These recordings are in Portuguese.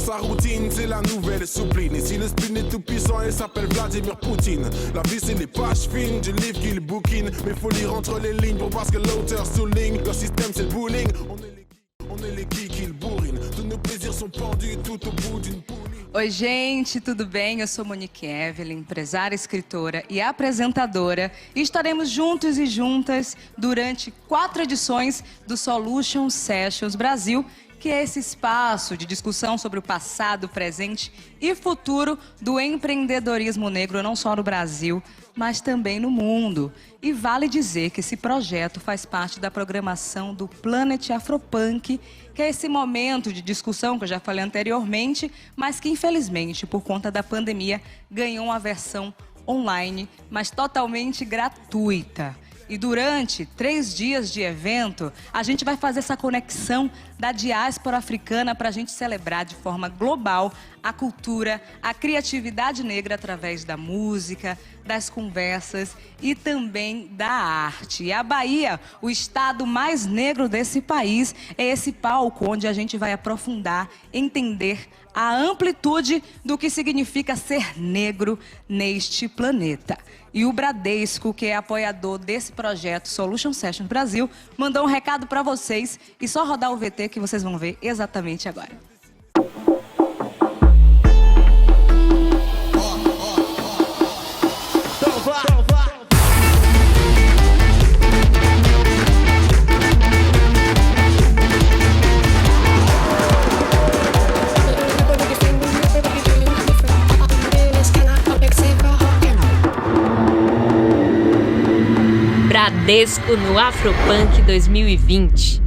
sa routine, c'est la nouvelle soupline. Ici le spin est tout puissant, il s'appelle Vladimir Poutine. La vie c'est les pages fines du livre qu'il bouquine. Mais faut lire entre les lignes pour voir ce que l'auteur souligne. Leur système c'est le bullying, on est les geeks qui le bourrinent. Tous nos plaisirs sont pendus tout au bout d'une poulie. Oi, gente, tudo bem? Eu sou Monique Evelyn, empresária, escritora e apresentadora. E estaremos juntos e juntas durante 4 edições do Solution Sessions Brasil, que é esse espaço de discussão sobre o passado, presente e futuro do empreendedorismo negro, não só no Brasil, mas também no mundo. E vale dizer que esse projeto faz parte da programação do Planet Afropunk, que é esse momento de discussão que eu já falei anteriormente, mas que infelizmente, por conta da pandemia, ganhou uma versão online, mas totalmente gratuita. E durante 3 dias de evento, a gente vai fazer essa conexão da diáspora africana para a gente celebrar de forma global a cultura, a criatividade negra através da música, das conversas e também da arte. E a Bahia, o estado mais negro desse país, é esse palco onde a gente vai aprofundar, entender a amplitude do que significa ser negro neste planeta. E o Bradesco, que é apoiador desse projeto Solution Sessions Brasil, mandou um recado para vocês e só rodar o VT que vocês vão ver exatamente agora. Bradesco no Afropunk 2020.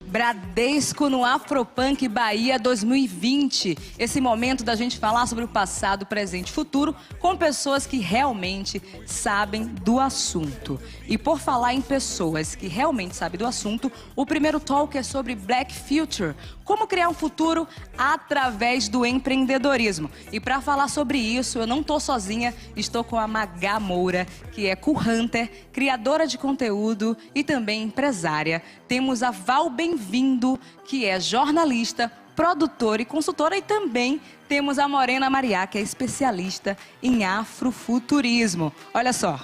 Bradesco no Afropunk Bahia 2020. Esse momento da gente falar sobre o passado, presente e futuro com pessoas que realmente sabem do assunto. E por falar em pessoas que realmente sabem do assunto, o primeiro talk é sobre Black Future. Como criar um futuro através do empreendedorismo. E para falar sobre isso, eu não estou sozinha, estou com a Magá Moura, que é co-hunter, criadora de conteúdo e também empresária. Temos a Val Bem-vindo, que é jornalista, produtora e consultora. E também temos a Morena Mariá, que é especialista em afrofuturismo. Olha só.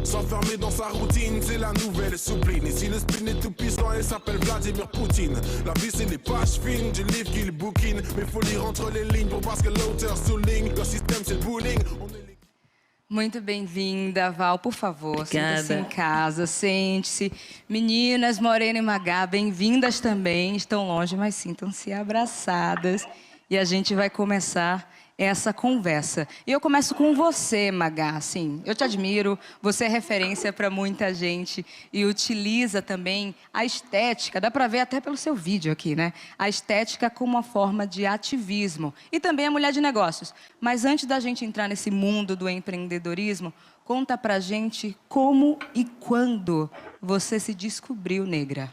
S'enfermer dans sa routine, c'est la nouvelle soupline. Ici le spin est tout puissant, il s'appelle Vladimir Poutine. La vie c'est les pages fines du livre qu'il bouquine. Mais faut lire entre les lignes pour voir ce que l'auteur souligne. Leur système c'est le bullying. Muito bem-vinda, Val, por favor, sinta-se em casa, sente-se. Meninas, Morena e Magá, bem-vindas também, estão longe, mas sintam-se abraçadas. E a gente vai começar essa conversa. E eu começo com você, Magá, assim, eu te admiro, você é referência para muita gente e utiliza também a estética, dá para ver até pelo seu vídeo aqui, né? A estética como uma forma de ativismo e também a mulher de negócios. Mas antes da gente entrar nesse mundo do empreendedorismo, conta pra gente como e quando você se descobriu negra.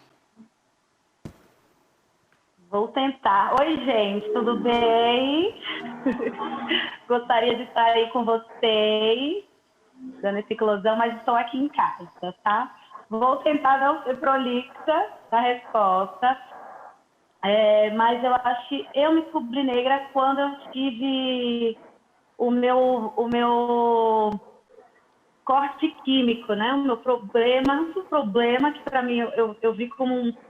Vou tentar. Oi, gente, tudo bem? Gostaria de estar aí com vocês, dando esse eclosão, mas estou aqui em casa, tá? Vou tentar não ser prolixa na resposta, mas eu acho que eu me descobri negra quando eu tive o meu corte químico, né? O meu problema que para mim eu vi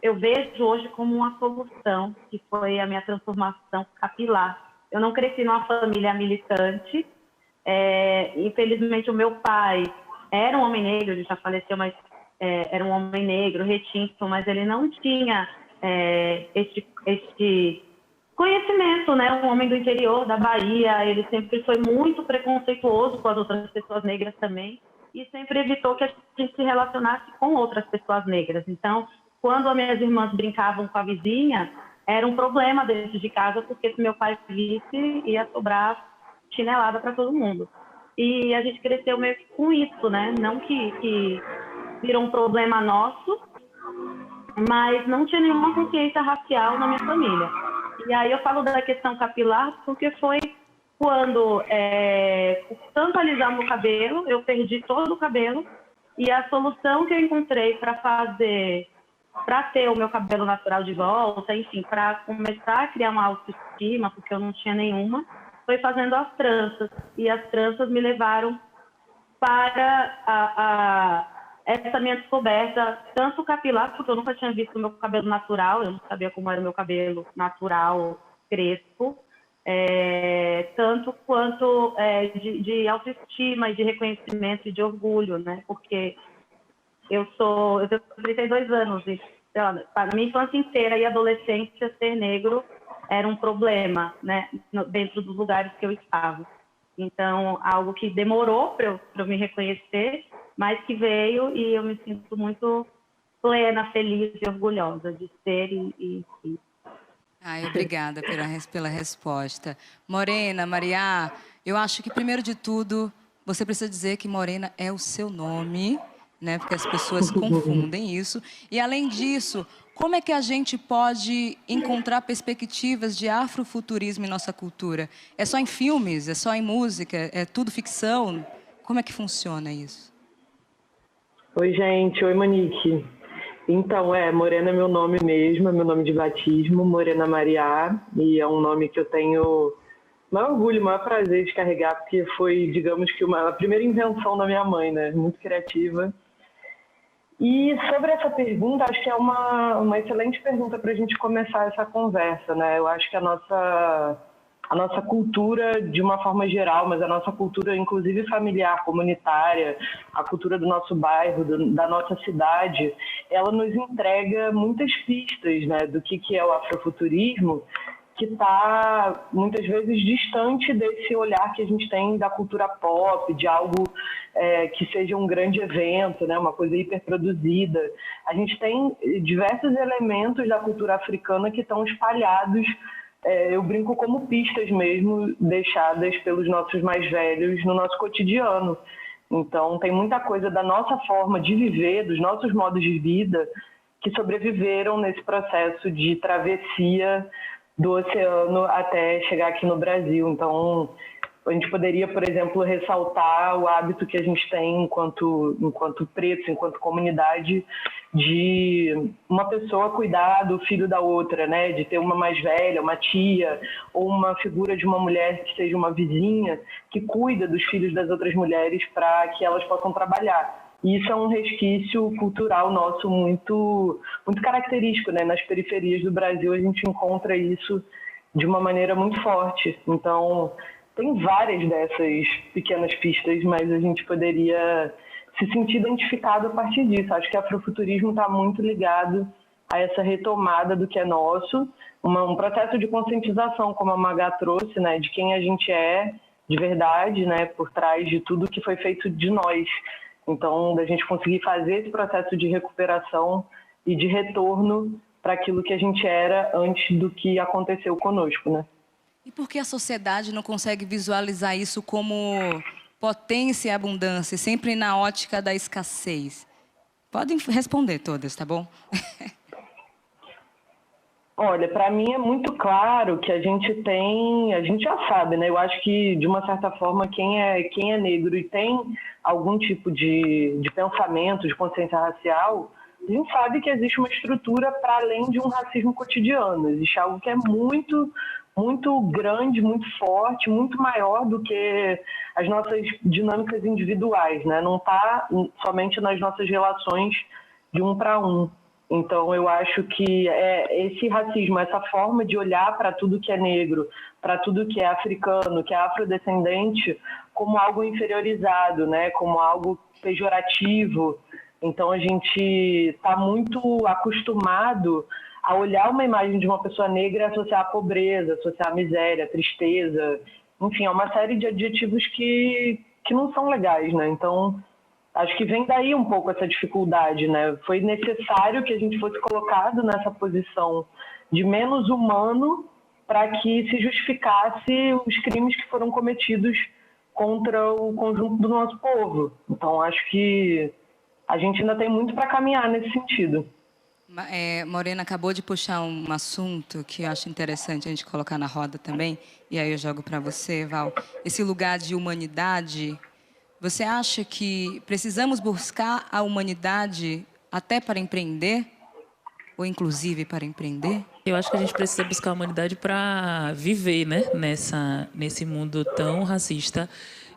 eu vejo hoje como uma solução, que foi a minha transformação capilar. Eu não cresci numa família militante. Infelizmente o meu pai era um homem negro, ele já faleceu, mas era um homem negro, retinto, mas ele não tinha este conhecimento, né? Um homem do interior da Bahia, ele sempre foi muito preconceituoso com as outras pessoas negras também e sempre evitou que a gente se relacionasse com outras pessoas negras. Então, quando as minhas irmãs brincavam com a vizinha, era um problema dentro de casa, porque se meu pai visse, ia sobrar chinelada para todo mundo. E a gente cresceu meio que com isso, né? Não que virou um problema nosso, mas não tinha nenhuma consciência racial na minha família. E aí eu falo da questão capilar porque foi quando, por tanto alisar meu cabelo, eu perdi todo o cabelo, e a solução que eu encontrei para ter o meu cabelo natural de volta, enfim, para começar a criar uma autoestima, porque eu não tinha nenhuma, foi fazendo as tranças. E as tranças me levaram para essa minha descoberta, tanto capilar, porque eu nunca tinha visto o meu cabelo natural, eu não sabia como era o meu cabelo natural, crespo, tanto quanto de autoestima e de reconhecimento e de orgulho, né? Porque eu tenho 32 anos e, sei lá, a minha infância inteira e adolescência ser negro era um problema, né? Dentro dos lugares que eu estava. Então, algo que demorou para eu me reconhecer, mas que veio, e eu me sinto muito plena, feliz e orgulhosa de ser e Ai, obrigada pela resposta. Morena, Maria, eu acho que, primeiro de tudo, você precisa dizer que Morena é o seu nome, né? Porque as pessoas confundem isso. E, além disso, como é que a gente pode encontrar perspectivas de afrofuturismo em nossa cultura? É só em filmes? É só em música? É tudo ficção? Como é que funciona isso? Oi, gente. Oi, Monique. Então, Morena é meu nome mesmo, é meu nome de batismo, Morena Maria, e é um nome que eu tenho maior orgulho, maior prazer de carregar, porque foi, digamos que, a primeira invenção da minha mãe, né? Muito criativa. E sobre essa pergunta, acho que é uma excelente pergunta para a gente começar essa conversa, né? Eu acho que a nossa cultura, de uma forma geral, mas a nossa cultura, inclusive familiar, comunitária, a cultura do nosso bairro, da nossa cidade, ela nos entrega muitas pistas, né, do que é o afrofuturismo, que está muitas vezes distante desse olhar que a gente tem da cultura pop, de algo que seja um grande evento, né, uma coisa hiperproduzida. A gente tem diversos elementos da cultura africana que estão espalhados, eu brinco como pistas mesmo, deixadas pelos nossos mais velhos no nosso cotidiano. Então, tem muita coisa da nossa forma de viver, dos nossos modos de vida, que sobreviveram nesse processo de travessia do oceano até chegar aqui no Brasil. Então, a gente poderia, por exemplo, ressaltar o hábito que a gente tem enquanto pretos, enquanto comunidade, de uma pessoa cuidar do filho da outra, né? De ter uma mais velha, uma tia, ou uma figura de uma mulher que seja uma vizinha, que cuida dos filhos das outras mulheres para que elas possam trabalhar. E isso é um resquício cultural nosso muito, muito característico, né? Nas periferias do Brasil a gente encontra isso de uma maneira muito forte. Então, tem várias dessas pequenas pistas, mas a gente poderia se sentir identificado a partir disso. Acho que o afrofuturismo está muito ligado a essa retomada do que é nosso, um processo de conscientização, como a Magá trouxe, né, de quem a gente é de verdade, né, por trás de tudo que foi feito de nós. Então, da gente conseguir fazer esse processo de recuperação e de retorno para aquilo que a gente era antes do que aconteceu conosco, né? E por que a sociedade não consegue visualizar isso como potência e abundância, sempre na ótica da escassez? Podem responder todas, tá bom? Olha, para mim é muito claro que a gente já sabe, né? Eu acho que, de uma certa forma, quem é negro e tem algum tipo de pensamento, de consciência racial, a gente sabe que existe uma estrutura para além de um racismo cotidiano. Existe algo que é muito, muito grande, muito forte, muito maior do que as nossas dinâmicas individuais, né? Não está somente nas nossas relações de um para um. Então, eu acho que esse racismo, essa forma de olhar para tudo que é negro, para tudo que é africano, que é afrodescendente, como algo inferiorizado, né? Como algo pejorativo. Então, a gente está muito acostumado a olhar uma imagem de uma pessoa negra e associar a pobreza, associar a miséria, a tristeza, enfim, é uma série de adjetivos que não são legais, né? Então, acho que vem daí um pouco essa dificuldade, né? Foi necessário que a gente fosse colocado nessa posição de menos humano para que se justificasse os crimes que foram cometidos contra o conjunto do nosso povo. Então, acho que a gente ainda tem muito para caminhar nesse sentido. Morena acabou de puxar um assunto que eu acho interessante a gente colocar na roda também, e aí eu jogo para você, Val. Esse lugar de humanidade, você acha que precisamos buscar a humanidade até para empreender? Ou inclusive para empreender? Eu acho que a gente precisa buscar a humanidade para viver, né, nesse mundo tão racista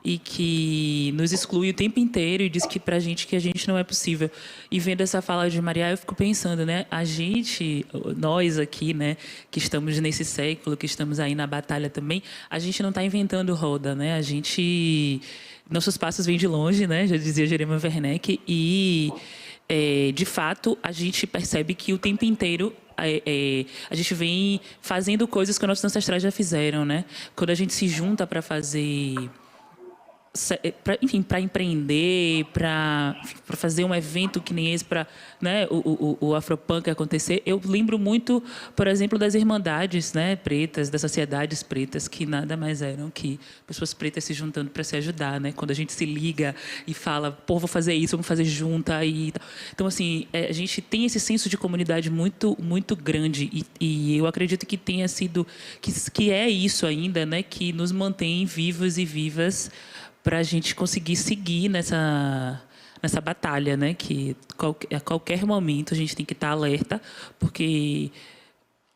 e que nos exclui o tempo inteiro e diz que pra gente que a gente não é possível. E vendo essa fala de Maria, eu fico pensando, né, a gente, nós aqui, né, que estamos nesse século, que estamos aí na batalha também, a gente não está inventando roda, né? A gente, nossos passos vêm de longe, né? Já dizia Jeremias Werneck, e de fato a gente percebe que o tempo inteiro a gente vem fazendo coisas que nossos ancestrais já fizeram, né? Quando a gente se junta para fazer, enfim, para empreender, para fazer um evento que nem esse, para, né, o Afropunk acontecer, eu lembro muito, por exemplo, das irmandades, né, pretas, das sociedades pretas, que nada mais eram que pessoas pretas se juntando para se ajudar, né? Quando a gente se liga e fala, pô, vou fazer isso, vamos fazer junto e tal. Então, assim, a gente tem esse senso de comunidade muito, muito grande e eu acredito que tenha sido, que é isso ainda, né, que nos mantém vivos e vivas para a gente conseguir seguir nessa batalha, né? Que a qualquer momento a gente tem que estar alerta, porque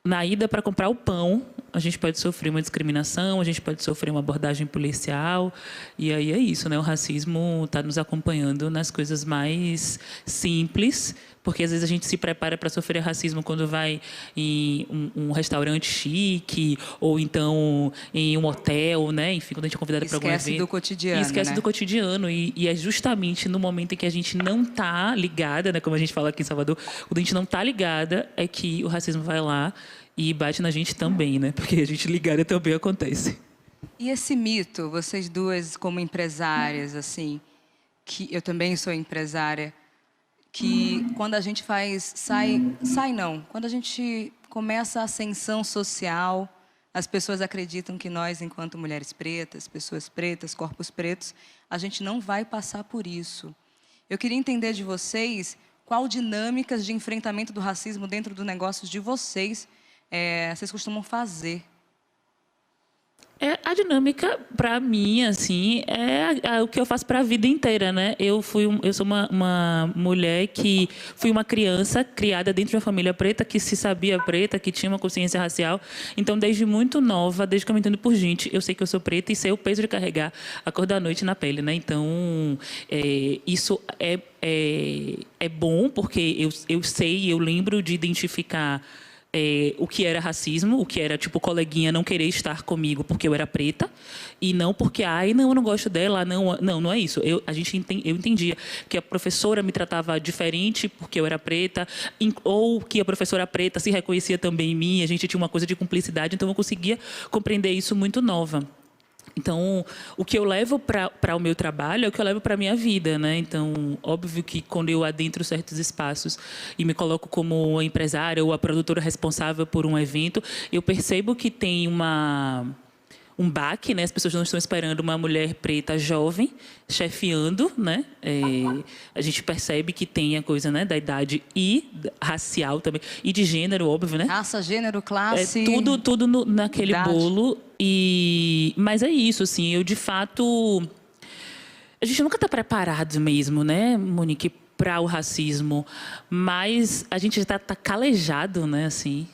na ida para comprar o pão, a gente pode sofrer uma discriminação, a gente pode sofrer uma abordagem policial, e aí é isso, né? O racismo está nos acompanhando nas coisas mais simples, porque às vezes a gente se prepara para sofrer racismo quando vai em um restaurante chique, ou então em um hotel, né? Enfim, quando a gente é convidado para algum evento. Esquece do cotidiano, Esquece, né, do cotidiano. E é justamente no momento em que a gente não está ligada, né? Como a gente fala aqui em Salvador, quando a gente não está ligada, é que o racismo vai lá e bate na gente também, né? Porque a gente ligada também acontece. E esse mito, vocês duas como empresárias, assim, que eu também sou empresária, que quando a gente quando a gente começa a ascensão social, as pessoas acreditam que nós, enquanto mulheres pretas, pessoas pretas, corpos pretos, a gente não vai passar por isso. Eu queria entender de vocês qual dinâmicas de enfrentamento do racismo dentro do negócio de vocês vocês costumam fazer. A dinâmica, para mim, assim, é o que eu faço para a vida inteira, né? Eu sou uma mulher que fui uma criança criada dentro de uma família preta, que se sabia preta, que tinha uma consciência racial. Então, desde muito nova, desde que eu me entendo por gente, eu sei que eu sou preta e sei o peso de carregar a cor da noite na pele, né? Então, isso é bom, porque eu sei, eu lembro de identificar o que era racismo, o que era, tipo, coleguinha não querer estar comigo porque eu era preta, e não porque, não, eu não gosto dela, não é isso. Eu entendia que a professora me tratava diferente porque eu era preta, ou que a professora preta se reconhecia também em mim, a gente tinha uma coisa de cumplicidade, então eu conseguia compreender isso muito nova. Então, o que eu levo para o meu trabalho é o que eu levo para a minha vida, né? Então, óbvio que quando eu adentro certos espaços e me coloco como a empresária ou a produtora responsável por um evento, eu percebo que tem um baque, né? As pessoas não estão esperando uma mulher preta jovem chefiando, né? A gente percebe que tem a coisa, né, da idade e racial também, e de gênero, óbvio, né? Raça, gênero, classe... Tudo naquele idade. bolo. Mas é isso, assim, eu de fato... A gente nunca está preparado mesmo, né, Monique, para o racismo, mas a gente está calejado, né, assim...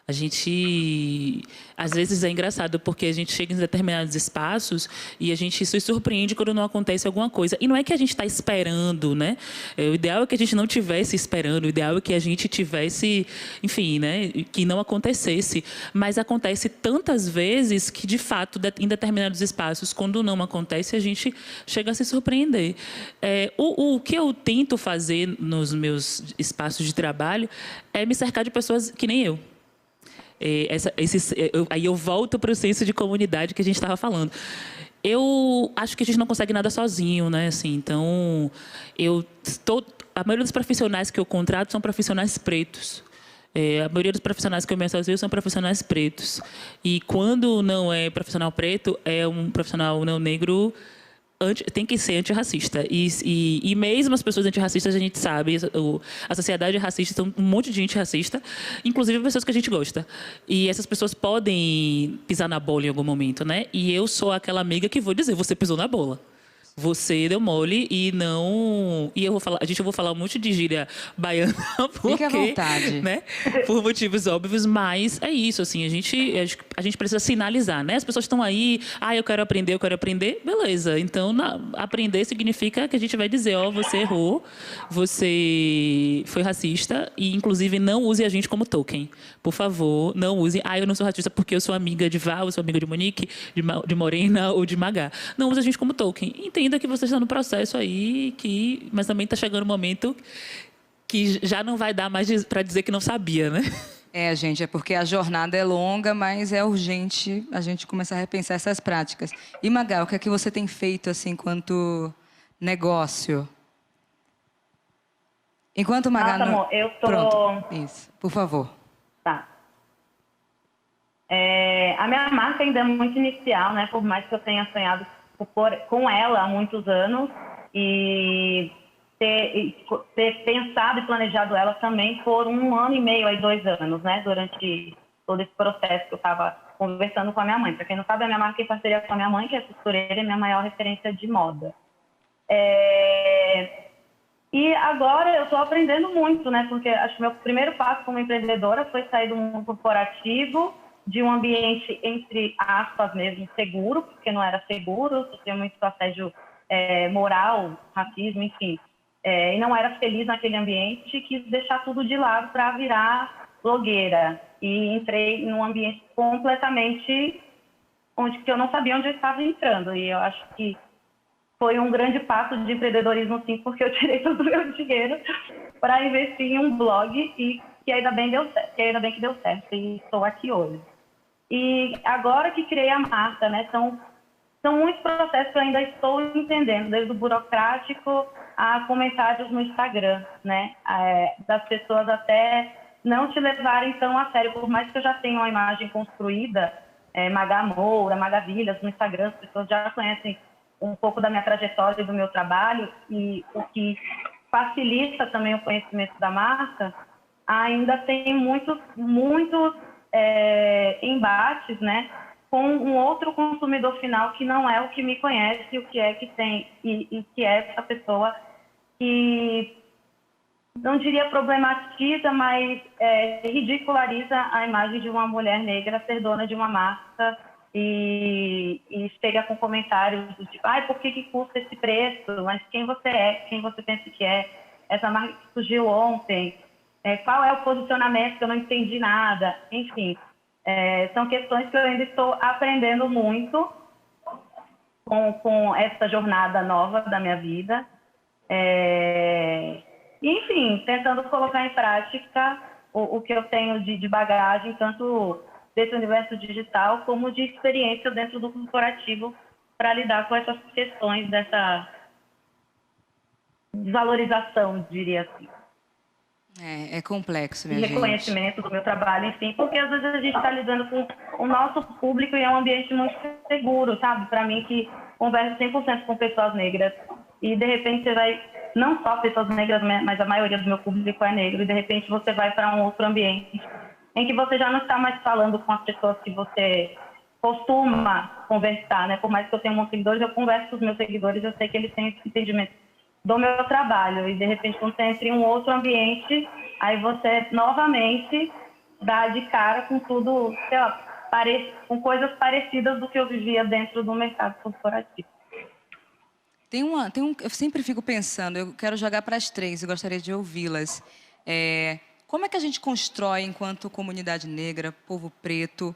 A gente, às vezes, é engraçado, porque a gente chega em determinados espaços e a gente se surpreende quando não acontece alguma coisa. E não é que a gente está esperando, né? O ideal é que a gente não estivesse esperando, o ideal é que a gente tivesse, enfim, né? Que não acontecesse. Mas acontece tantas vezes que, de fato, em determinados espaços, quando não acontece, a gente chega a se surpreender. O que eu tento fazer nos meus espaços de trabalho é me cercar de pessoas que nem eu. Aí eu volto para o senso de comunidade que a gente estava falando. Eu acho que a gente não consegue nada sozinho, né? Assim, então, a maioria dos profissionais que eu contrato são profissionais pretos. A maioria dos profissionais que eu me associo são profissionais pretos. E quando não é profissional preto, é um profissional não negro, tem que ser antirracista. E mesmo as pessoas antirracistas, a gente sabe, a sociedade racista tem um monte de gente racista, inclusive pessoas que a gente gosta. E essas pessoas podem pisar na bola em algum momento, né? E eu sou aquela amiga que vou dizer, você pisou na bola. Você deu mole e não... E eu vou falar um monte de gíria baiana, porque... Fique à vontade. Né? Por motivos óbvios, mas é isso, assim, a gente precisa sinalizar, né? As pessoas estão aí, eu quero aprender, beleza. Então, aprender significa que a gente vai dizer, você errou, você foi racista e, inclusive, não use a gente como token. Por favor, não use, eu não sou racista porque eu sou amiga de Val, eu sou amiga de Monique, de Morena ou de Magá. Não use a gente como token. Entenda que você está no processo aí, mas também está chegando um momento que já não vai dar mais para dizer que não sabia, né? Gente, é porque a jornada é longa, mas é urgente a gente começar a repensar essas práticas. E, Magal, o que é que você tem feito, assim, enquanto negócio? Enquanto Magal... Nossa, amor, eu tô... Pronto, isso, por favor. Tá. A minha marca ainda é muito inicial, né? Por mais que eu tenha sonhado com ela há muitos anos e ter pensado e planejado ela também por 1 ano e meio, 2 anos, né? Durante todo esse processo que eu estava conversando com a minha mãe. Para quem não sabe, a minha marca é em parceria com a minha mãe, que é costureira e minha maior referência de moda. E agora eu estou aprendendo muito, né? Porque acho que meu primeiro passo como empreendedora foi sair do mundo corporativo, de um ambiente, entre aspas mesmo, seguro, porque não era seguro, sofria muito assédio moral, racismo, enfim. E não era feliz naquele ambiente, quis deixar tudo de lado para virar blogueira. E entrei num ambiente completamente onde eu não sabia onde eu estava entrando. E eu acho que foi um grande passo de empreendedorismo, sim, porque eu tirei todo o meu dinheiro para investir em um blog e que ainda bem que deu certo e estou aqui hoje. E agora que criei a marca, né, são muitos processos que eu ainda estou entendendo, desde o burocrático a comentários no Instagram, né, das pessoas até não te levarem tão a sério, por mais que eu já tenha uma imagem construída, Magá Moura, Magavilhas no Instagram, as pessoas já conhecem um pouco da minha trajetória e do meu trabalho, e o que facilita também o conhecimento da marca, ainda tem muitos embates, né, com um outro consumidor final que não é o que me conhece, o que é que tem, e que é essa pessoa que, não diria problematiza, mas ridiculariza a imagem de uma mulher negra ser dona de uma marca e chega com comentários do tipo, por que custa esse preço? Mas quem você é? Quem você pensa que é? Essa marca que surgiu ontem? Qual é o posicionamento que eu não entendi nada? Enfim, são questões que eu ainda estou aprendendo muito com essa jornada nova da minha vida. Enfim, tentando colocar em prática o que eu tenho de bagagem, tanto desse universo digital como de experiência dentro do corporativo para lidar com essas questões dessa desvalorização, diria assim. É complexo, minha gente. Reconhecimento do meu trabalho, enfim, porque às vezes a gente está lidando com o nosso público e é um ambiente muito seguro, sabe? Para mim, que converso 100% com pessoas negras e de repente você vai, não só pessoas negras, mas a maioria do meu público é negro, e de repente você vai para um outro ambiente em que você já não está mais falando com as pessoas que você costuma conversar, né? Por mais que eu tenha muitos seguidores, eu converso com os meus seguidores, eu sei que eles têm esse entendimento do meu trabalho, e de repente quando você entra em um outro ambiente, aí você novamente dá de cara com tudo, sei lá, com coisas parecidas do que eu vivia dentro do mercado corporativo. Eu sempre fico pensando, eu quero jogar para as três, eu gostaria de ouvi-las. Como é que a gente constrói, enquanto comunidade negra, povo preto,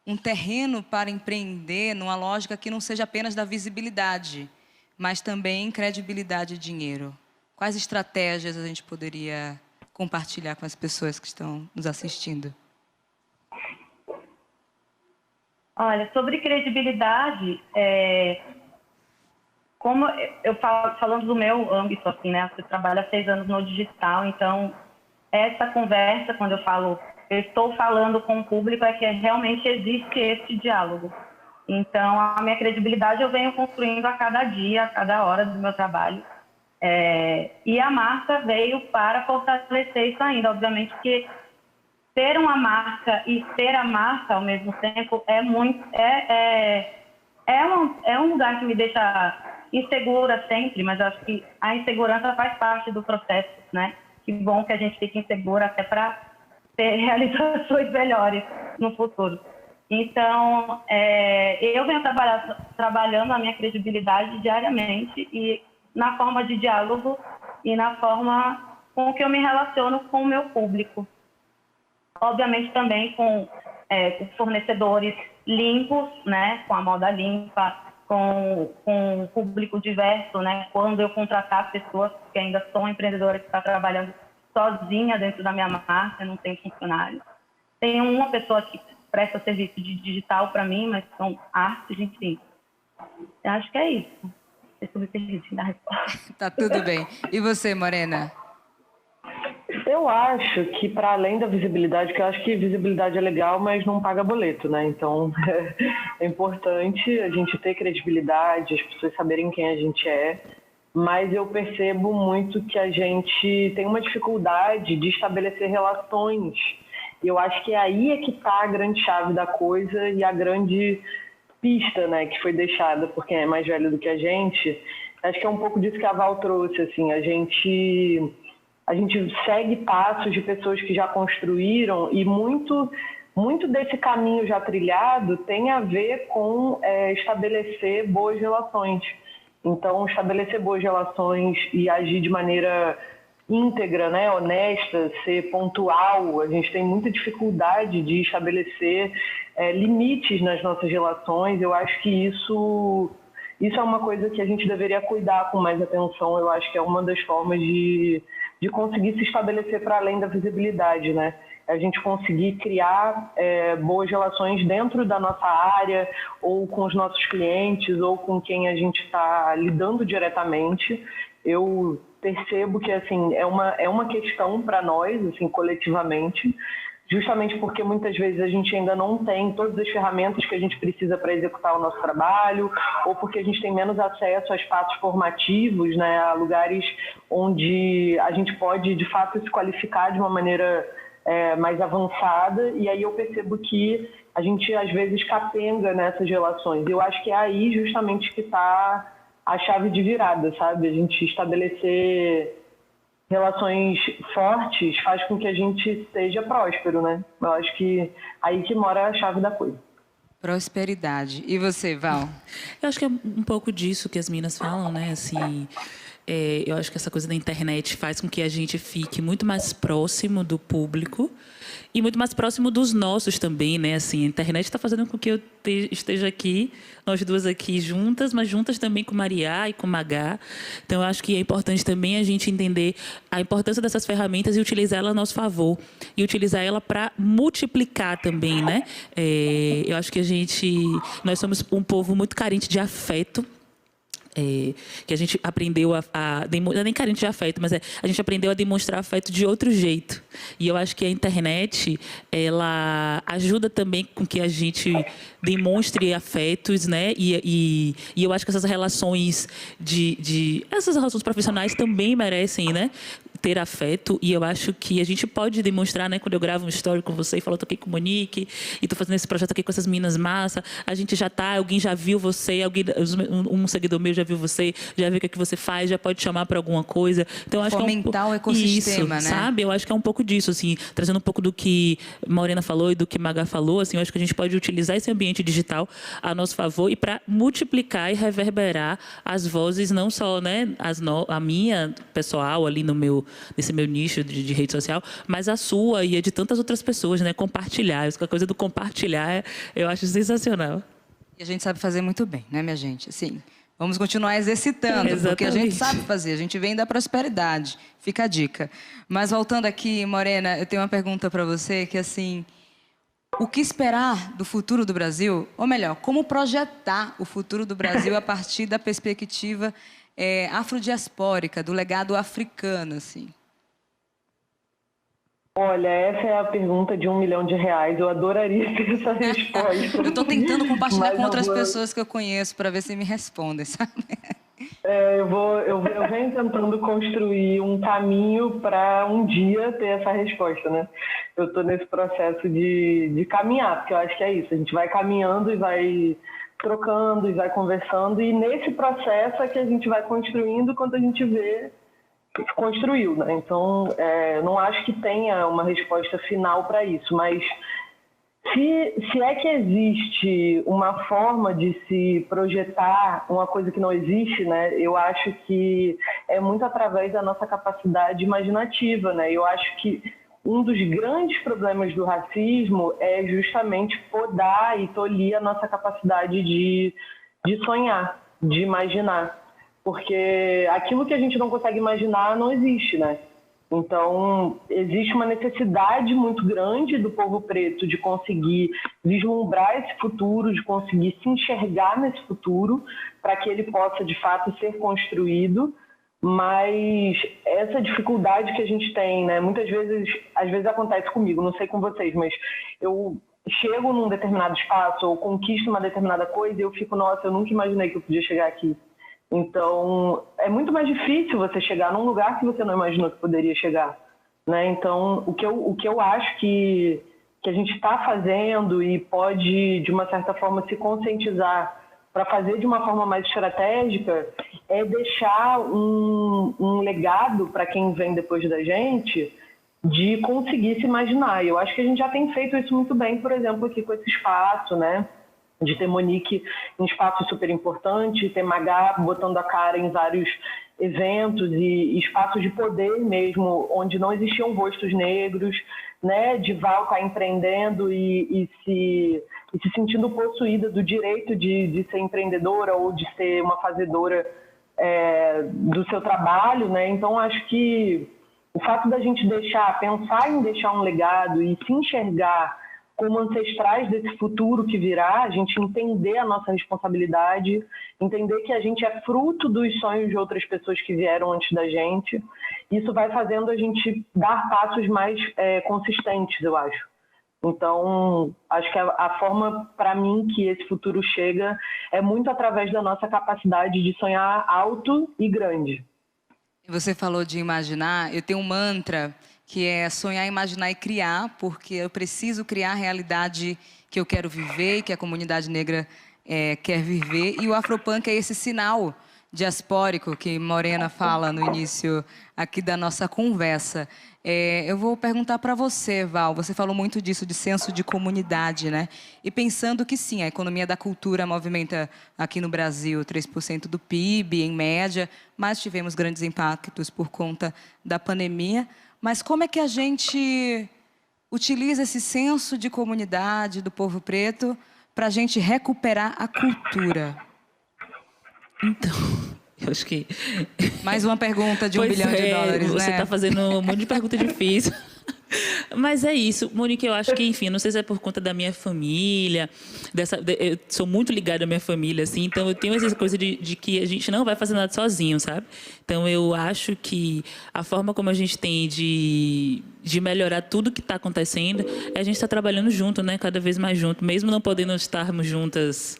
um terreno para empreender numa lógica que não seja apenas da visibilidade, mas também credibilidade e dinheiro? Quais estratégias a gente poderia compartilhar com as pessoas que estão nos assistindo? Olha, sobre credibilidade, como eu falo, falando do meu âmbito, assim, né? Você trabalha 6 anos no digital, então essa conversa, quando eu falo, eu estou falando com o público, é que realmente existe esse diálogo. Então, a minha credibilidade eu venho construindo a cada dia, a cada hora do meu trabalho. E a marca veio para fortalecer isso ainda. Obviamente que ter uma marca e ser a marca ao mesmo tempo é um lugar que me deixa insegura sempre, mas acho que a insegurança faz parte do processo, né? Que bom que a gente fique insegura até para ter realizações melhores no futuro. Então, eu venho trabalhando a minha credibilidade diariamente e na forma de diálogo e na forma com que eu me relaciono com o meu público. Obviamente também com fornecedores limpos, né, com a moda limpa, com um público diverso, né, quando eu contratar pessoas que ainda são empreendedoras que estão trabalhando sozinha dentro da minha marca, não tem funcionário. Tem uma pessoa que presta serviço de digital para mim, mas são artes, enfim. Eu acho que é isso. Eu me perdi na resposta. Tá tudo bem. E você, Morena? Eu acho que, para além da visibilidade, que eu acho que visibilidade é legal, mas não paga boleto, né? Então, é importante a gente ter credibilidade, as pessoas saberem quem a gente é, mas eu percebo muito que a gente tem uma dificuldade de estabelecer relações. E eu acho que aí é que está a grande chave da coisa e a grande pista, né, que foi deixada por quem é mais velho do que a gente. Acho que é um pouco disso que a Val trouxe, assim, a gente segue passos de pessoas que já construíram e muito desse caminho já trilhado tem a ver com estabelecer boas relações. Então, estabelecer boas relações e agir de maneira íntegra, né, honesta, ser pontual. A gente tem muita dificuldade de estabelecer limites nas nossas relações. Eu acho que isso é uma coisa que a gente deveria cuidar com mais atenção. Eu acho que é uma das formas de conseguir se estabelecer para além da visibilidade, né? A gente conseguir criar boas relações dentro da nossa área, ou com os nossos clientes, ou com quem a gente está lidando diretamente. Eu percebo que, assim, é uma questão para nós, assim, coletivamente, justamente porque muitas vezes a gente ainda não tem todas as ferramentas que a gente precisa para executar o nosso trabalho, ou porque a gente tem menos acesso a espaços formativos, né, a lugares onde a gente pode, de fato, se qualificar de uma maneira mais avançada, e aí eu percebo que a gente, às vezes, capenga nessas relações. Eu acho que é aí justamente que está a chave de virada, sabe? A gente estabelecer relações fortes faz com que a gente seja próspero, né? Eu acho que aí que mora a chave da coisa. Prosperidade. E você, Val? Eu acho que é um pouco disso que as meninas falam, né? Assim, eu acho que essa coisa da internet faz com que a gente fique muito mais próximo do público e muito mais próximo dos nossos também, né? Assim, a internet está fazendo com que eu esteja aqui, nós duas aqui juntas, mas juntas também com Maria e com Magá. Então, eu acho que é importante também a gente entender a importância dessas ferramentas e utilizar ela a nosso favor. E utilizar ela para multiplicar também, né? Eu acho que nós somos um povo muito carente de afeto. Que a gente aprendeu não é nem carente de afeto, mas a gente aprendeu a demonstrar afeto de outro jeito. E eu acho que a internet, ela ajuda também com que a gente demonstre afetos, né? E eu acho que essas relações essas relações profissionais também merecem, né, ter afeto, e eu acho que a gente pode demonstrar, né, quando eu gravo um story com você e falo, tô aqui com o Monique, e tô fazendo esse projeto aqui com essas meninas massa, a gente alguém já viu você, um seguidor meu já viu você, já viu o que você faz, já pode chamar para alguma coisa. Então, acho fomentar o ecossistema, isso, né? Sabe? Eu acho que é um pouco disso, assim, trazendo um pouco do que Morena falou e do que Magá falou, assim, eu acho que a gente pode utilizar esse ambiente digital a nosso favor e para multiplicar e reverberar as vozes, não só, né, a minha pessoal ali nesse meu nicho de rede social, mas a sua e a de tantas outras pessoas, né? Compartilhar. A coisa do compartilhar eu acho sensacional. E a gente sabe fazer muito bem, né, minha gente? Assim, vamos continuar exercitando, porque a gente sabe fazer, a gente vem da prosperidade. Fica a dica. Mas voltando aqui, Morena, eu tenho uma pergunta para você que, assim, o que esperar do futuro do Brasil? Ou melhor, como projetar o futuro do Brasil a partir da perspectiva afrodiaspórica, do legado africano, assim? Olha, essa é a pergunta de R$1 milhão. Eu adoraria ter essa resposta. Eu estou tentando compartilhar Mas com outras eu vou- pessoas que eu conheço para ver se me respondem, sabe? eu venho tentando construir um caminho para um dia ter essa resposta, né? Eu estou nesse processo de caminhar, porque eu acho que é isso. A gente vai caminhando e vai trocando e vai conversando, e nesse processo é que a gente vai construindo quando a gente vê que construiu, né? Então, eu não acho que tenha uma resposta final para isso, mas se é que existe uma forma de se projetar uma coisa que não existe, né? Eu acho que é muito através da nossa capacidade imaginativa, né? Eu acho que um dos grandes problemas do racismo é justamente podar e tolir a nossa capacidade de sonhar, de imaginar. Porque aquilo que a gente não consegue imaginar não existe, né? Então, existe uma necessidade muito grande do povo preto de conseguir vislumbrar esse futuro, de conseguir se enxergar nesse futuro, para que ele possa, de fato, ser construído. Mas essa dificuldade que a gente tem, né? Muitas vezes, às vezes acontece comigo, não sei com vocês, mas eu chego num determinado espaço ou conquisto uma determinada coisa e eu fico, nossa, eu nunca imaginei que eu podia chegar aqui. Então, é muito mais difícil você chegar num lugar que você não imaginou que poderia chegar, né? Então, o que eu acho que a gente está fazendo e pode, de uma certa forma, se conscientizar para fazer de uma forma mais estratégica é deixar um legado para quem vem depois da gente de conseguir se imaginar. E eu acho que a gente já tem feito isso muito bem, por exemplo, aqui com esse espaço, né? De ter Monique em espaços super importantes, ter Magá botando a cara em vários eventos e espaços de poder mesmo, onde não existiam rostos negros, né? De Val estar empreendendo e se sentindo possuída do direito de ser empreendedora ou de ser uma fazedora do seu trabalho, né? Então, acho que o fato da gente pensar em deixar um legado e se enxergar como ancestrais desse futuro que virá, a gente entender a nossa responsabilidade, entender que a gente é fruto dos sonhos de outras pessoas que vieram antes da gente. Isso vai fazendo a gente dar passos mais consistentes, eu acho. Então, acho que a forma, para mim, que esse futuro chega é muito através da nossa capacidade de sonhar alto e grande. Você falou de imaginar, eu tenho um mantra que é sonhar, imaginar e criar, porque eu preciso criar a realidade que eu quero viver, que a comunidade negra quer viver. E o Afropunk é esse sinal diaspórico que Morena fala no início aqui da nossa conversa. Eu vou perguntar para você, Val, você falou muito disso, de senso de comunidade, né? E pensando que sim, a economia da cultura movimenta aqui no Brasil 3% do PIB, em média, mas tivemos grandes impactos por conta da pandemia. Mas como é que a gente utiliza esse senso de comunidade do povo preto para a gente recuperar a cultura? Então, eu acho que... Mais uma pergunta de $1 bilhão, você né? está fazendo um monte de pergunta difícil. Mas é isso, Monique, eu acho que, enfim, não sei se é por conta da minha família, eu sou muito ligada à minha família, assim, então eu tenho essa coisa de que a gente não vai fazer nada sozinho, sabe? Então eu acho que a forma como a gente tem de melhorar tudo que está acontecendo é a gente estar trabalhando junto, né? Cada vez mais junto, mesmo não podendo estarmos juntas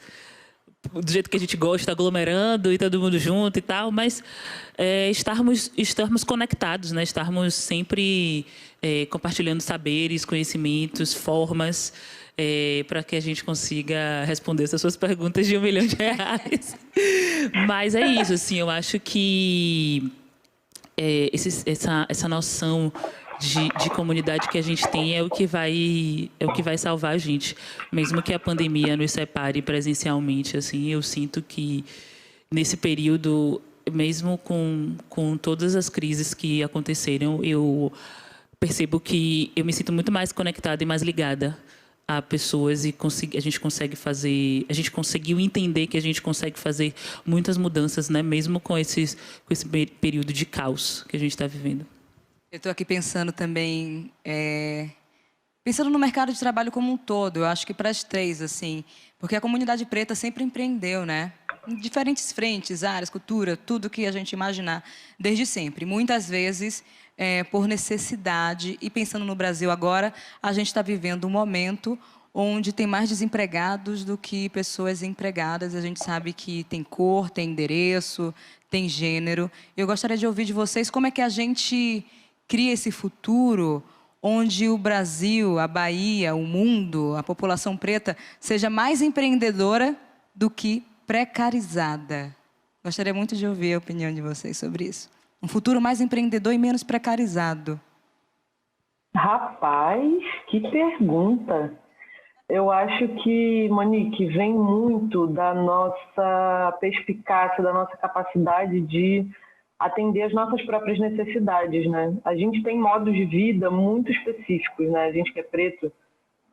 do jeito que a gente gosta, aglomerando e todo mundo junto e tal, mas estarmos conectados, né? Estarmos sempre compartilhando saberes, conhecimentos, formas, para que a gente consiga responder essas suas perguntas de $1 milhão. Mas é isso, assim, eu acho que essa noção de comunidade que a gente tem é o que vai salvar a gente, mesmo que a pandemia nos separe presencialmente, assim. Eu sinto que nesse período, mesmo com todas as crises que aconteceram, eu percebo que eu me sinto muito mais conectada e mais ligada a pessoas e a gente conseguiu entender que a gente consegue fazer muitas mudanças, né, mesmo com esse período de caos que a gente está vivendo. Eu estou aqui pensando também, pensando no mercado de trabalho como um todo. Eu acho que para as três, assim, porque a comunidade preta sempre empreendeu, né? em diferentes frentes, áreas, cultura, tudo que a gente imaginar, desde sempre. Muitas vezes, por necessidade, e pensando no Brasil agora, a gente está vivendo um momento onde tem mais desempregados do que pessoas empregadas. A gente sabe que tem cor, tem endereço, tem gênero. Eu gostaria de ouvir de vocês como é que a gente cria esse futuro onde o Brasil, a Bahia, o mundo, a população preta seja mais empreendedora do que precarizada. Gostaria muito de ouvir a opinião de vocês sobre isso. Um futuro mais empreendedor e menos precarizado. Rapaz, que pergunta! Eu acho que, Monique, vem muito da nossa perspicácia, da nossa capacidade de atender as nossas próprias necessidades, né? A gente tem modos de vida muito específicos, né? A gente que é preto,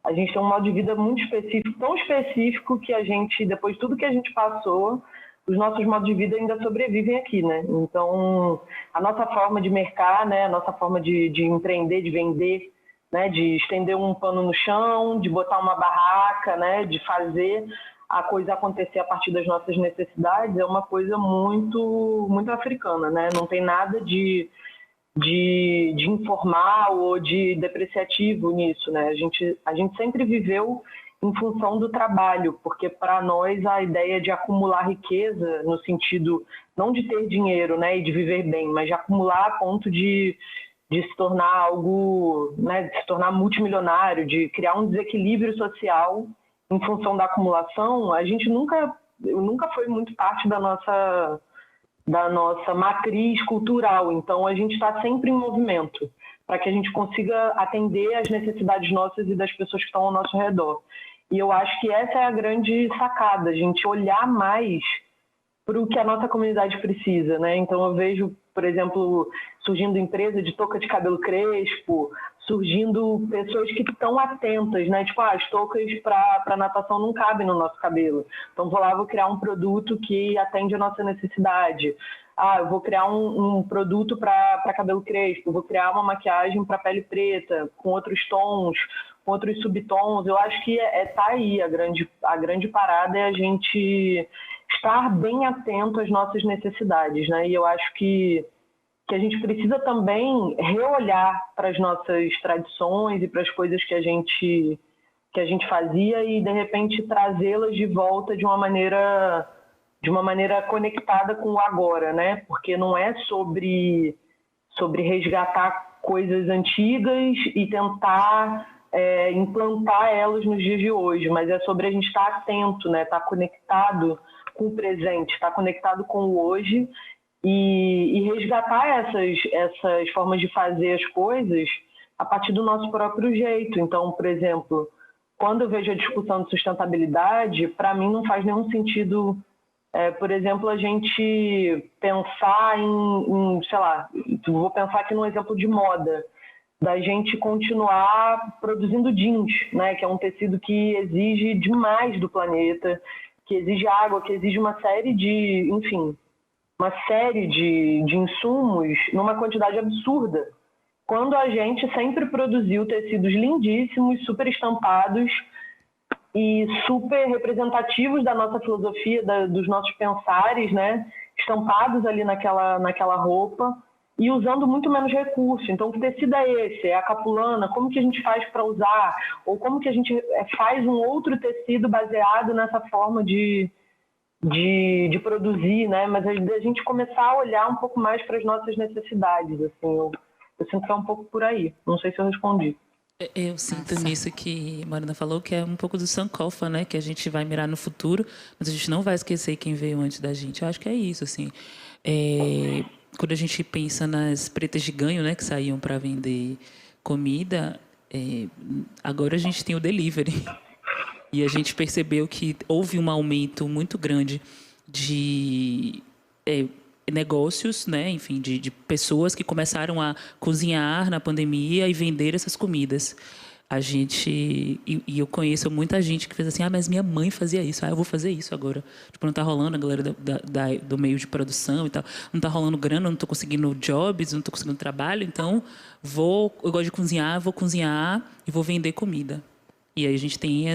a gente tem um modo de vida muito específico, tão específico que a gente, depois de tudo que a gente passou, os nossos modos de vida ainda sobrevivem aqui, né? Então, a nossa forma de mercar, né? A nossa forma de empreender, de vender, né? De estender um pano no chão, de botar uma barraca, né? De fazer a coisa acontecer a partir das nossas necessidades é uma coisa muito, muito africana, né? Não tem nada de informal ou de depreciativo nisso, né? A gente sempre viveu em função do trabalho, porque para nós a ideia de acumular riqueza, no sentido não de ter dinheiro, né, e de viver bem, mas de acumular a ponto de se tornar algo, né, de se tornar multimilionário, de criar um desequilíbrio social em função da acumulação, a gente nunca foi muito parte da nossa matriz cultural. Então, a gente está sempre em movimento para que a gente consiga atender às necessidades nossas e das pessoas que estão ao nosso redor. E eu acho que essa é a grande sacada, a gente olhar mais para o que a nossa comunidade precisa, né? Então, eu vejo, por exemplo, surgindo empresa de touca de cabelo crespo, surgindo pessoas que estão atentas, né? Tipo, as toucas para natação não cabem no nosso cabelo. Então, vou criar um produto que atende a nossa necessidade. Eu vou criar um produto para cabelo crespo, vou criar uma maquiagem para pele preta, com outros tons, com outros subtons. Eu acho que tá aí a grande parada é a gente estar bem atento às nossas necessidades, né? E eu acho que a gente precisa também reolhar para as nossas tradições e para as coisas que a gente fazia e, de repente, trazê-las de volta de uma maneira conectada com o agora, né? Porque não é sobre resgatar coisas antigas e tentar implantar elas nos dias de hoje, mas é sobre a gente estar atento, né? Estar conectado com o presente, estar conectado com o hoje e resgatar essas formas de fazer as coisas a partir do nosso próprio jeito. Então, por exemplo, quando eu vejo a discussão de sustentabilidade, para mim não faz nenhum sentido, por exemplo, a gente pensar em, sei lá, vou pensar aqui num exemplo de moda, da gente continuar produzindo jeans, né, que é um tecido que exige demais do planeta, que exige água, que exige uma série de insumos numa quantidade absurda. Quando a gente sempre produziu tecidos lindíssimos, super estampados e super representativos da nossa filosofia, dos nossos pensares, né? Estampados ali naquela roupa e usando muito menos recurso. Então, que tecido é esse? É a capulana? Como que a gente faz para usar? Ou como que a gente faz um outro tecido baseado nessa forma de produzir, né? Mas a gente começar a olhar um pouco mais para as nossas necessidades, assim, eu sinto que é um pouco por aí. Não sei se eu respondi. Eu sinto nisso que a Marina falou, que é um pouco do Sankofa, né? Que a gente vai mirar no futuro, mas a gente não vai esquecer quem veio antes da gente. Eu acho que é isso, assim. Quando a gente pensa nas pretas de ganho, né? Que saíam para vender comida, agora a gente tem o delivery. E a gente percebeu que houve um aumento muito grande de negócios, né? Enfim, de pessoas que começaram a cozinhar na pandemia e vender essas comidas. E eu conheço muita gente que fez assim, mas minha mãe fazia isso, eu vou fazer isso agora. Tipo, não está rolando a galera do meio de produção e tal, não está rolando grana, não estou conseguindo jobs, não estou conseguindo trabalho, então eu gosto de cozinhar, vou cozinhar e vou vender comida. E aí a gente tem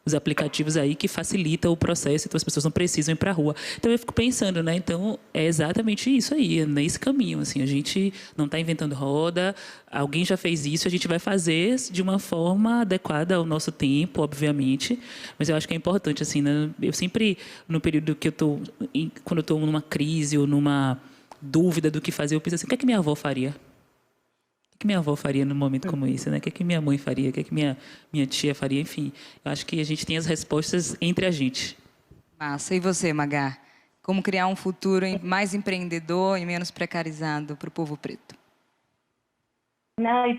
os aplicativos aí que facilitam o processo, então as pessoas não precisam ir para a rua. Então eu fico pensando, né? Então é exatamente isso aí, é nesse caminho. Assim, a gente não está inventando roda, alguém já fez isso, a gente vai fazer de uma forma adequada ao nosso tempo, obviamente. Mas eu acho que é importante, assim, né? Eu sempre, no período que quando eu estou numa crise ou numa dúvida do que fazer, eu penso assim, o que é que minha avó faria? O que minha avó faria num momento como esse, né? O que é que minha mãe faria? O que é que minha tia faria? Enfim, eu acho que a gente tem as respostas entre a gente. Massa. E você, Magá? Como criar um futuro mais empreendedor e menos precarizado para o povo preto? Não, e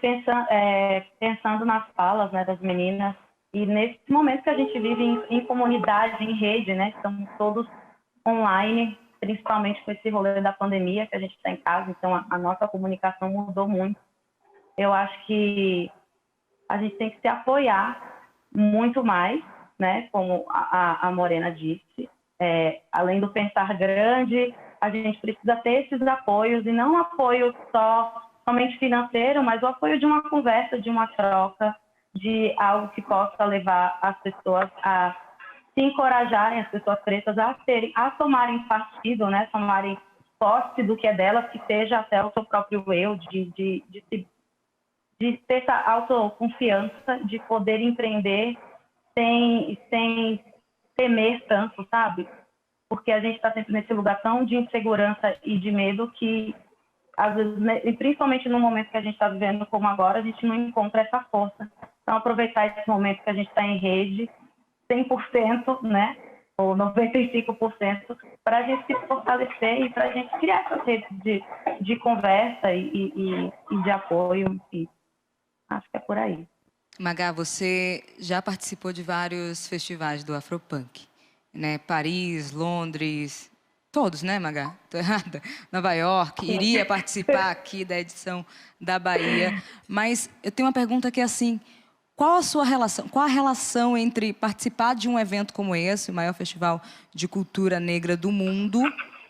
pensando nas falas, né, das meninas, e nesse momento que a gente vive em comunidade, em rede, né? Estamos todos online, principalmente com esse rolê da pandemia, que a gente está em casa, então a nossa comunicação mudou muito. Eu acho que a gente tem que se apoiar muito mais, né? Como a Morena disse. Além do pensar grande, a gente precisa ter esses apoios, e não apoio somente financeiro, mas o apoio de uma conversa, de uma troca, de algo que possa levar as pessoas a se encorajarem, as pessoas pretas a tomarem partido, né? Tomarem posse do que é delas, que seja até o seu próprio eu, de ter essa autoconfiança, de poder empreender sem temer tanto, sabe? Porque a gente está sempre nesse lugar tão de insegurança e de medo que, às vezes, e principalmente no momento que a gente está vivendo como agora, a gente não encontra essa força. Então, aproveitar esse momento que a gente está em rede, 100%, né? Ou 95%, para a gente se fortalecer e para a gente criar essa rede de conversa e de apoio, enfim. Acho que é por aí. Magá, você já participou de vários festivais do Afropunk, né? Paris, Londres, todos, né, Magá? Tô errada? Nova York, iria participar aqui da edição da Bahia. Mas eu tenho uma pergunta que é assim, qual a relação entre participar de um evento como esse, o maior festival de cultura negra do mundo,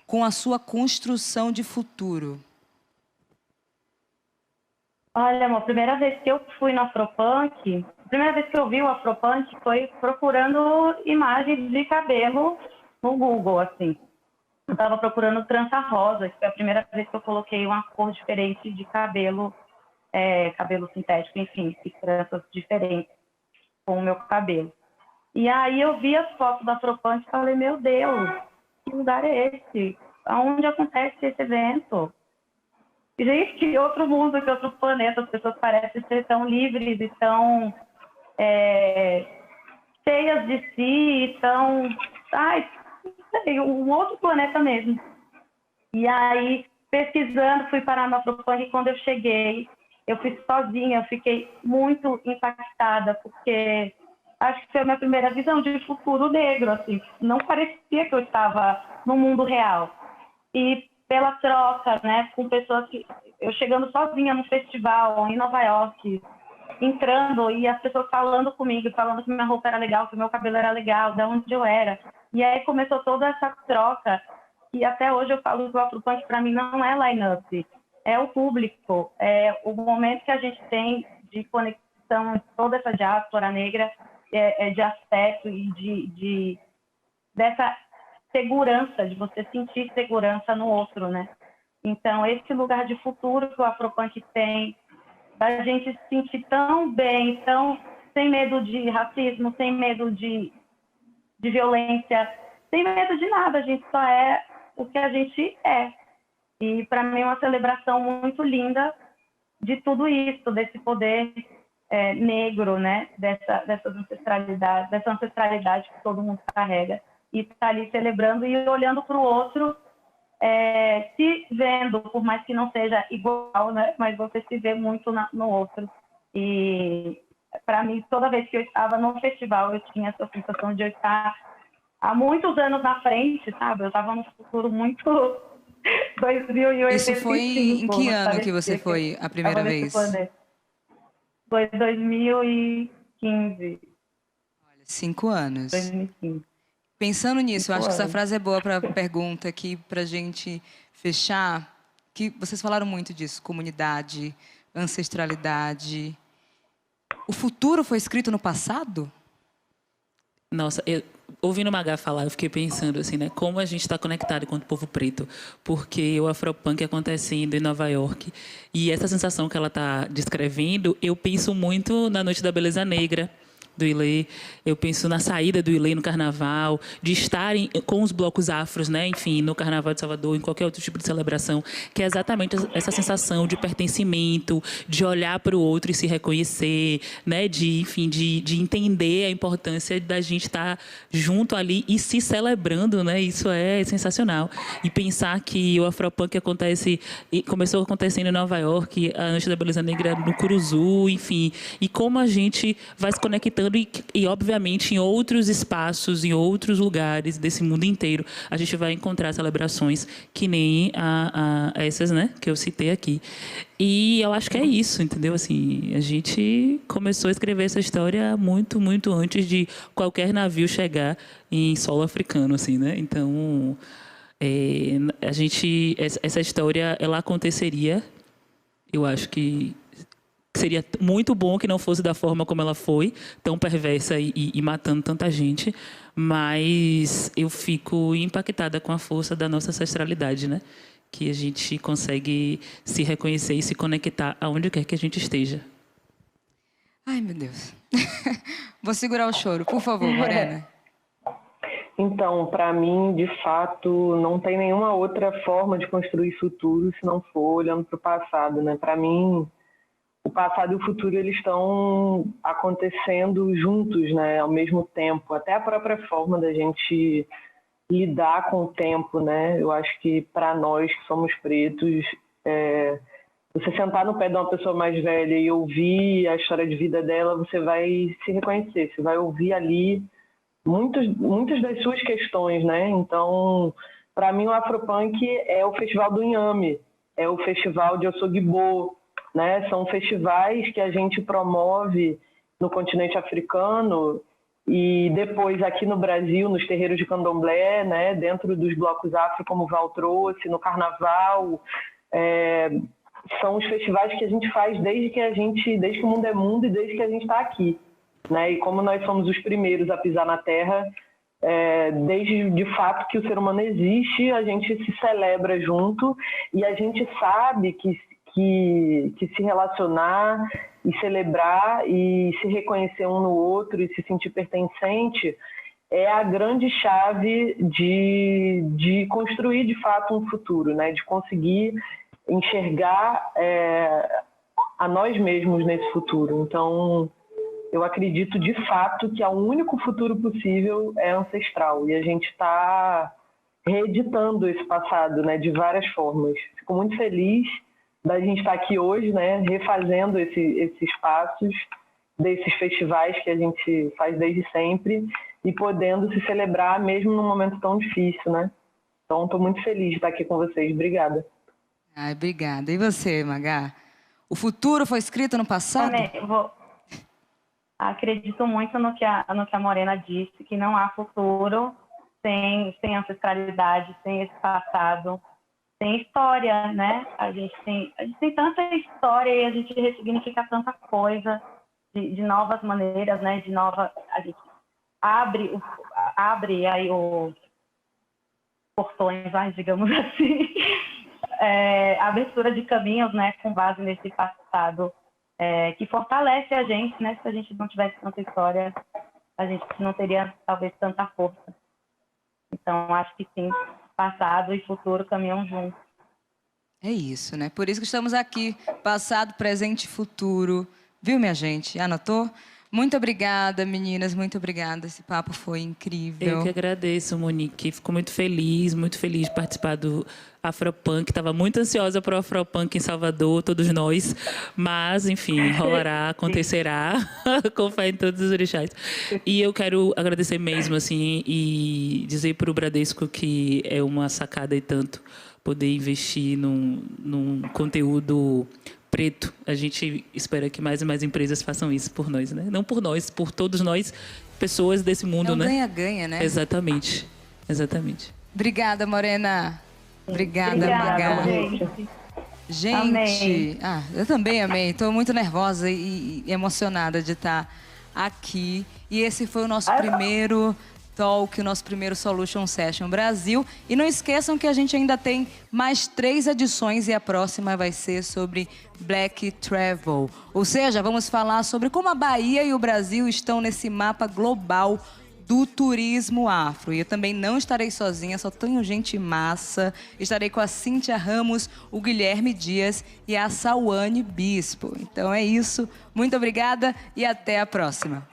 com a sua construção de futuro? Olha, amor, a primeira vez que eu fui no Afropunk, a primeira vez que eu vi o Afropunk foi procurando imagens de cabelo no Google, assim. Eu estava procurando trança rosa, que foi a primeira vez que eu coloquei uma cor diferente de cabelo, cabelo sintético, enfim, tranças diferentes com o meu cabelo. E aí eu vi as fotos da Afropunk e falei, meu Deus, que lugar é esse? Aonde acontece esse evento? Gente, que outro mundo, que outro planeta, as pessoas parecem ser tão livres e tão cheias de si, tão... Ai, não sei, um outro planeta mesmo. E aí, pesquisando, fui parar no Afropunk e quando eu cheguei, eu fui sozinha, eu fiquei muito impactada, porque acho que foi a minha primeira visão de futuro negro, assim. Não parecia que eu estava no mundo real. E pela troca, né, com pessoas que... Eu chegando sozinha no festival em Nova York, entrando e as pessoas falando comigo, falando que minha roupa era legal, que meu cabelo era legal, de onde eu era. E aí começou toda essa troca, e até hoje eu falo que o Afropunk para mim não é line-up, é o público, é o momento que a gente tem de conexão, toda essa diáspora negra, de afeto e dessa segurança, de você sentir segurança no outro, né? Então, esse lugar de futuro que o Afropunk tem, da gente se sentir tão bem, tão sem medo de racismo, sem medo de violência, sem medo de nada, a gente só é o que a gente é. E, para mim, é uma celebração muito linda de tudo isso, desse poder negro, né? dessa ancestralidade que todo mundo carrega. E está ali celebrando e olhando para o outro, se vendo, por mais que não seja igual, né? Mas você se vê muito no outro. E, para mim, toda vez que eu estava no festival, eu tinha essa sensação de eu estar há muitos anos na frente, sabe? Eu estava num futuro muito 2085. Isso foi em que ano que você foi a primeira vez? Foi 2015. Olha, 5 anos. 2015. Pensando nisso, eu acho que essa frase é boa para a pergunta aqui, para a gente fechar, que vocês falaram muito disso, comunidade, ancestralidade. O futuro foi escrito no passado? Nossa, ouvindo o Magá falar, eu fiquei pensando assim, né? Como a gente está conectado enquanto povo preto. Porque o Afropunk acontecendo em Nova York e essa sensação que ela está descrevendo, eu penso muito na Noite da Beleza Negra, do Ilê, eu penso na saída do Ilê no carnaval, de estarem com os blocos afros, né? Enfim, no Carnaval de Salvador, em qualquer outro tipo de celebração, que é exatamente essa sensação de pertencimento, de olhar para o outro e se reconhecer, né? De, enfim, de entender a importância da gente estar junto ali e se celebrando, né? Isso é sensacional. E pensar que o Afropunk começou acontecendo em Nova York, a Noite da Beleza Negra no Curuzu, enfim, e como a gente vai se conectando e, obviamente, em outros espaços, em outros lugares desse mundo inteiro, a gente vai encontrar celebrações que nem essas, né, que eu citei aqui. E eu acho que é isso, entendeu? Assim, a gente começou a escrever essa história muito, muito antes de qualquer navio chegar em solo africano, assim, né? Então, essa história, ela aconteceria, eu acho que seria muito bom que não fosse da forma como ela foi, tão perversa e matando tanta gente, mas eu fico impactada com a força da nossa ancestralidade, né? Que a gente consegue se reconhecer e se conectar aonde quer que a gente esteja. Ai, meu Deus. Vou segurar o choro, por favor, Morena. Então, para mim, de fato, não tem nenhuma outra forma de construir futuro se não for olhando para o passado, né? Para mim, o passado e o futuro, eles estão acontecendo juntos, né, ao mesmo tempo. Até a própria forma da gente lidar com o tempo, né? Eu acho que para nós que somos pretos, você sentar no pé de uma pessoa mais velha e ouvir a história de vida dela, você vai se reconhecer, você vai ouvir ali muitas das suas questões, né? Então, para mim, o Afropunk é o Festival do Inhame, é o Festival de Ossogbo, né? São festivais que a gente promove no continente africano e depois aqui no Brasil, nos terreiros de candomblé, né? Dentro dos blocos afro, como o Val trouxe, no carnaval. São os festivais que a gente faz desde que o mundo é mundo e desde que a gente está aqui, né? E como nós somos os primeiros a pisar na terra, desde de fato que o ser humano existe, a gente se celebra junto e a gente sabe que se relacionar e celebrar e se reconhecer um no outro e se sentir pertencente é a grande chave de construir de fato um futuro, né? De conseguir enxergar a nós mesmos nesse futuro. Então, eu acredito de fato que o único futuro possível é ancestral e a gente está reeditando esse passado, né? De várias formas. Fico muito feliz da gente estar aqui hoje, né, refazendo esses passos desses festivais que a gente faz desde sempre e podendo se celebrar mesmo num momento tão difícil, né? Então, estou muito feliz de estar aqui com vocês. Obrigada. Ai, obrigada. E você, Magá? O futuro foi escrito no passado? Acredito muito no que a Morena disse, que não há futuro sem ancestralidade, sem esse passado. Tem história, né? A gente tem tanta história e a gente ressignifica tanta coisa de novas maneiras, né? A gente abre aí os portões, digamos assim, abertura de caminhos, né? Com base nesse passado que fortalece a gente, né? Se a gente não tivesse tanta história, a gente não teria talvez tanta força. Então, acho que sim. Passado e futuro caminham juntos. É isso, né? Por isso que estamos aqui. Passado, presente e futuro. Viu, minha gente? Anotou? Muito obrigada, meninas. Muito obrigada. Esse papo foi incrível. Eu que agradeço, Monique. Fico muito feliz de participar do Afropunk. Estava muito ansiosa para o Afropunk em Salvador, todos nós. Mas, enfim, rolará, acontecerá. Com fé em todos os orixás. E eu quero agradecer mesmo, assim, e dizer para o Bradesco que é uma sacada e tanto poder investir num conteúdo preto. A gente espera que mais e mais empresas façam isso por nós, né? Não por nós, por todos nós, pessoas desse mundo, né? Ganha-ganha, né? Exatamente. Obrigada, Morena. Obrigada, Magá. Gente, amei. Eu também amei. Estou muito nervosa e emocionada de estar aqui. E esse foi o nosso primeiro Talk, o nosso primeiro Solution Session Brasil. E não esqueçam que a gente ainda tem mais 3 edições e a próxima vai ser sobre Black Travel. Ou seja, vamos falar sobre como a Bahia e o Brasil estão nesse mapa global do turismo afro. E eu também não estarei sozinha, só tenho gente massa. Estarei com a Cíntia Ramos, o Guilherme Dias e a Sauane Bispo. Então é isso. Muito obrigada e até a próxima.